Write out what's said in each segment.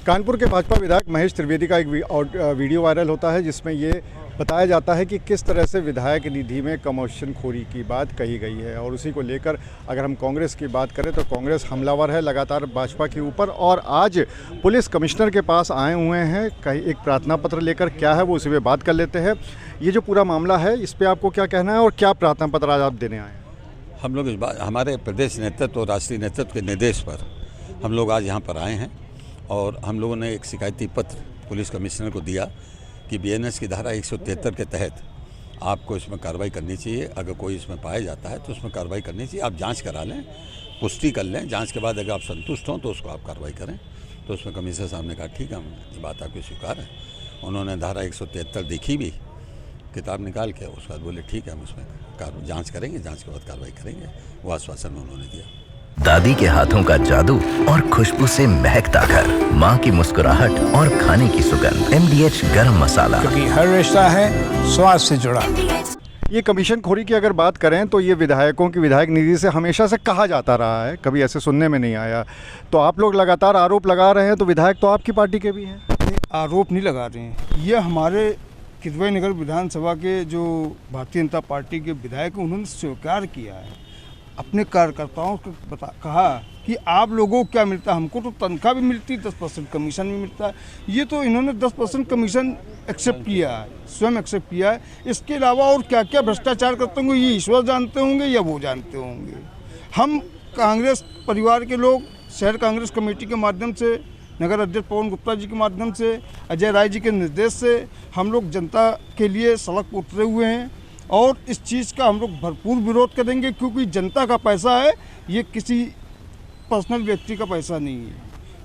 कानपुर के भाजपा विधायक महेश त्रिवेदी का एक वीडियो वायरल होता है जिसमें ये बताया जाता है कि किस तरह से विधायक निधि में कमीशन खोरी की बात कही गई है। और उसी को लेकर अगर हम कांग्रेस की बात करें तो कांग्रेस हमलावर है लगातार भाजपा के ऊपर, और आज पुलिस कमिश्नर के पास आए हुए हैं कहीं एक प्रार्थना पत्र लेकर। क्या है वो उसी में बात कर लेते हैं। ये जो पूरा मामला है इस पर आपको क्या कहना है और क्या प्रार्थना पत्र आज आप देने आए हैं? हम लोग इस बार हमारे प्रदेश नेतृत्व और राष्ट्रीय नेतृत्व के निर्देश पर हम लोग आज यहाँ पर आए हैं और हम लोगों ने एक शिकायती पत्र पुलिस कमिश्नर को दिया कि बीएनएस की धारा 173 के तहत आपको इसमें कार्रवाई करनी चाहिए। अगर कोई इसमें पाया जाता है तो उसमें कार्रवाई करनी चाहिए। आप जांच करा लें, पुष्टि कर लें, जांच के बाद अगर आप संतुष्ट हों तो उसको आप कार्रवाई करें। तो उसमें कमिश्नर साहब ने कहा ठीक है, हम ये बात आपको स्वीकार है। उन्होंने धारा 173 देखी भी, किताब निकाल के उसके बाद बोले ठीक है, हम इसमें जाँच करेंगे, जाँच के बाद कार्रवाई करेंगे। वो आश्वासन उन्होंने दिया। दादी के हाथों का जादू और खुशबू से महकता घर, माँ की मुस्कुराहट और खाने की सुगंध। MDH गरम मसाला, क्योंकि हर रिश्ता है स्वाद से जुड़ा। ये कमीशन खोरी की अगर बात करें तो ये विधायकों की विधायक निधि से हमेशा से कहा जाता रहा है, कभी ऐसे सुनने में नहीं आया। तो आप लोग लगातार आरोप लगा रहे हैं, तो विधायक तो आपकी पार्टी के भी हैं। आरोप नहीं लगा रहे हैं, ये हमारे किदवई नगर विधानसभा के जो भारतीय जनता पार्टी के विधायक हैं उन्होंने स्वीकार किया है, अपने कार्यकर्ताओं को कहा कि आप लोगों को क्या मिलता है, हमको तो तनख्वाह भी मिलती है, 10% कमीशन भी मिलता है। ये तो इन्होंने 10% कमीशन एक्सेप्ट किया है, स्वयं एक्सेप्ट किया है। इसके अलावा और क्या क्या भ्रष्टाचार करते होंगे ये ईश्वर जानते होंगे या वो जानते होंगे। हम कांग्रेस परिवार के लोग शहर कांग्रेस कमेटी के माध्यम से, नगर अध्यक्ष पवन गुप्ता जी के माध्यम से, अजय राय जी के निर्देश से हम लोग जनता के लिए सड़क पर उतरे हुए हैं और इस चीज़ का हम लोग भरपूर विरोध करेंगे, क्योंकि जनता का पैसा है, ये किसी पर्सनल व्यक्ति का पैसा नहीं है।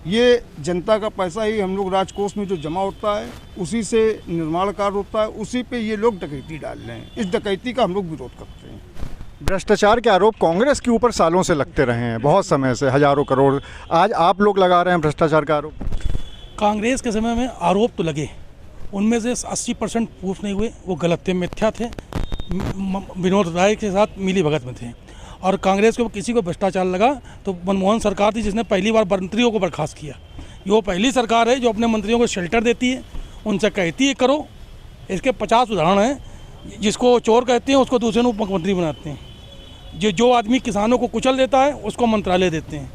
ये जनता का पैसा ही हम लोग राजकोष में जो जमा होता है उसी से निर्माण कार्य होता है, उसी पे ये लोग डकैती डाल रहे हैं। इस डकैती का हम लोग विरोध करते हैं। भ्रष्टाचार के आरोप कांग्रेस के ऊपर सालों से लगते रहे हैं, बहुत समय से, हजारों करोड़। आज आप लोग लगा रहे हैं भ्रष्टाचार का आरोप। कांग्रेस के समय में आरोप तो लगे, उनमें से 80% प्रूफ नहीं हुए, वो गलत थे, मिथ्या थे, विनोद राय के साथ मिली भगत में थे। और कांग्रेस को किसी को भ्रष्टाचार लगा तो मनमोहन सरकार थी जिसने पहली बार मंत्रियों को बर्खास्त किया। ये वो पहली सरकार है जो अपने मंत्रियों को शेल्टर देती है, उनसे कहती है करो। इसके 50 उदाहरण हैं। जिसको चोर कहते हैं उसको दूसरे को मुख्यमंत्री बनाते हैं, जो आदमी किसानों को कुचल देता है उसको मंत्रालय देते हैं।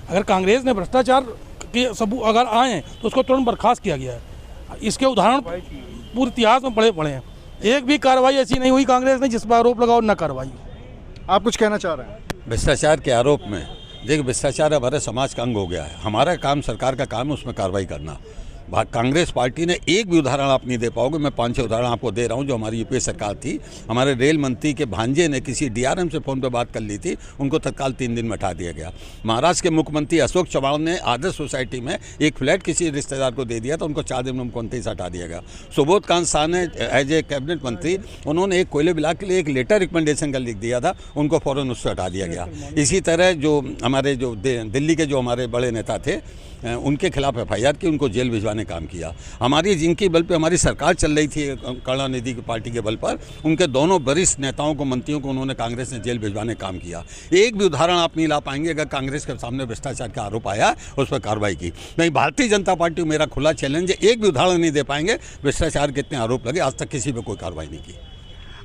अगर कांग्रेस ने भ्रष्टाचार के सबूत अगर आए तो उसको तुरंत बर्खास्त किया गया है। इसके उदाहरण पूरे इतिहास में पड़े हैं। एक भी कार्रवाई ऐसी नहीं हुई कांग्रेस ने जिस पर आरोप लगाओ न कार्रवाई। आप कुछ कहना चाह रहे हैं? भ्रष्टाचार के आरोप में देखिए, भ्रष्टाचार हमारे समाज का अंग हो गया है। हमारा काम, सरकार का काम है उसमें कार्रवाई करना। कांग्रेस पार्टी ने एक भी उदाहरण आप नहीं दे पाओगे। मैं 5-6 उदाहरण आपको दे रहा हूं। जो हमारी यूपीए सरकार थी, हमारे रेल मंत्री के भांजे ने किसी डीआरएम से फ़ोन पे बात कर ली थी, उनको तत्काल 3 दिन में हटा दिया गया। महाराष्ट्र के मुख्यमंत्री अशोक चव्हाण ने आदर्श सोसाइटी में एक फ्लैट किसी रिश्तेदार को दे दिया तो उनको 4 दिन में मुख्यमंत्री से हटा दिया गया। सुबोध कांत शाह ने एज ए कैबिनेट मंत्री, उन्होंने एक कोयले विभाग के लिए एक लेटर रिकमेंडेशन का लिख दिया था, उनको फ़ौरन उससे हटा दिया गया। इसी तरह जो हमारे जो दिल्ली के जो हमारे बड़े नेता थे उनके खिलाफ FIR की, उनको जेल भिजवाने काम किया। हमारी जिनकी बल पे हमारी सरकार चल रही थी, करुणानिधि की पार्टी के बल पर, उनके दोनों वरिष्ठ नेताओं को, मंत्रियों को उन्होंने कांग्रेस ने जेल भिजवाने काम किया। एक भी उदाहरण आप नहीं ला पाएंगे। अगर कांग्रेस के सामने भ्रष्टाचार का आरोप आया उस पर कार्रवाई की नहीं। भारतीय जनता पार्टी मेरा खुला चैलेंज है, एक भी उदाहरण नहीं दे पाएंगे भ्रष्टाचार के इतने आरोप लगे, आज तक किसी पर कोई कार्रवाई नहीं की।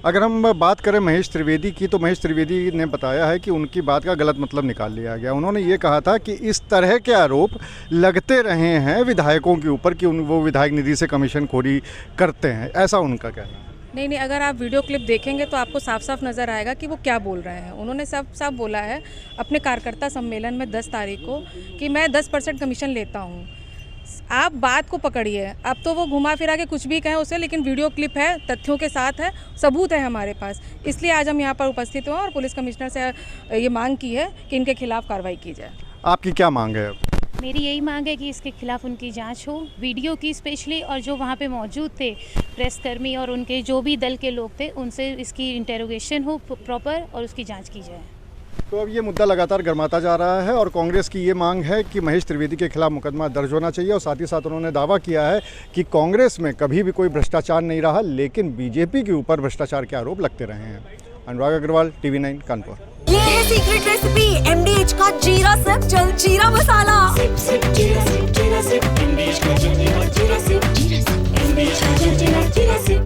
अगर हम बात करें महेश त्रिवेदी की, तो महेश त्रिवेदी ने बताया है कि उनकी बात का गलत मतलब निकाल लिया गया। उन्होंने ये कहा था कि इस तरह के आरोप लगते रहे हैं विधायकों के ऊपर कि वो विधायक निधि से कमीशन खोरी करते हैं, ऐसा उनका कहना है। नहीं, अगर आप वीडियो क्लिप देखेंगे तो आपको साफ साफ नज़र आएगा कि वो क्या बोल रहे हैं। उन्होंने साफ बोला है अपने कार्यकर्ता सम्मेलन में 10 तारीख को कि मैं 10% कमीशन लेता हूँ। आप बात को पकड़िए, अब तो वो घुमा फिरा के कुछ भी कहें उसे, लेकिन वीडियो क्लिप है, तथ्यों के साथ है, सबूत है हमारे पास। इसलिए आज हम यहाँ पर उपस्थित हुए और पुलिस कमिश्नर से ये मांग की है कि इनके खिलाफ कार्रवाई की जाए। आपकी क्या मांग है? मेरी यही मांग है कि इसके खिलाफ उनकी जांच हो, वीडियो की स्पेशली, और जो वहाँ पे मौजूद थे प्रेसकर्मी और उनके जो भी दल के लोग थे उनसे इसकी इंटेरोगेशन हो प्रॉपर और उसकी जाँच की जाए। तो अब ये मुद्दा लगातार गर्माता जा रहा है और कांग्रेस की ये मांग है कि महेश त्रिवेदी के खिलाफ मुकदमा दर्ज होना चाहिए। और साथ ही साथ उन्होंने दावा किया है कि कांग्रेस में कभी भी कोई भ्रष्टाचार नहीं रहा, लेकिन बीजेपी के ऊपर भ्रष्टाचार के आरोप लगते रहे हैं। अनुराग अग्रवाल, TV9 कानपुर। ये है सीक्रेट रेसिपी MDH का जीरा सिर्फ जलजीरा मसाला। जिले से